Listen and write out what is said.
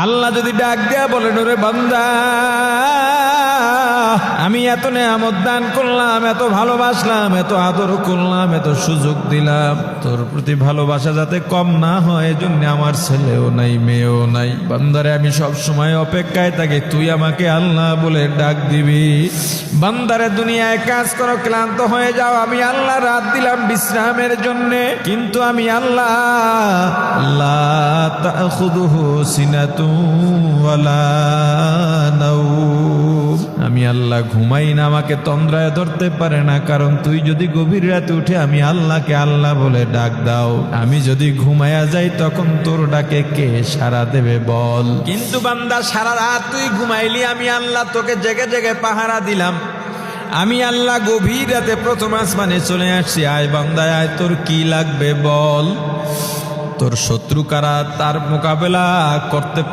আল্লাহ যদি ডাক দেয়া বলেন, ওরে বান্দা, আমি এত নেয়ামত দান করলাম, এত ভালোবাসলাম, এত আদর করলাম, এত সুযোগ দিলাম, তোর প্রতি ভালোবাসা যাতে কম না হয় এজন্য আমার ছেলেও নাই, মেয়েও নাই। বান্দারে আমি সব সময় অপেক্ষায় থাকি তুই আমাকে আল্লাহ বলে ডাক দিবি। বান্দারে দুনিয়ায় কাজ করো, ক্লান্ত হয়ে যাও, আমি আল্লাহ রাত দিলাম বিশ্রামের জন্য, কিন্তু আমি আল্লাহ লা তাখুযুহু সিনাতুন ওয়ালা নাওম, আমি আল্লাহ ঘুমাই না, আমাকে তন্দ্রায় ধরতে পারে না। কারণ তুই যদি গভীর রাতে উঠে আমি আল্লাহকে আল্লাহ বলে ডাক দাও, আমি যদি ঘুমায়া যাই তখন তোর ডাকে কে সাড়া দেবে বল? কিন্তু বান্দা সারা রাত তুই ঘুমাইলি, আমি আল্লাহ তোকে জেগে জেগে পাহারা দিলাম, আমি আল্লাহ গভীর রাতে প্রথম আসমানে চলে আসছি, আয় বান্দা আয়, তোর কি লাগবে বল? তোর শত্রু কারা, তার মোকাবেলা করতে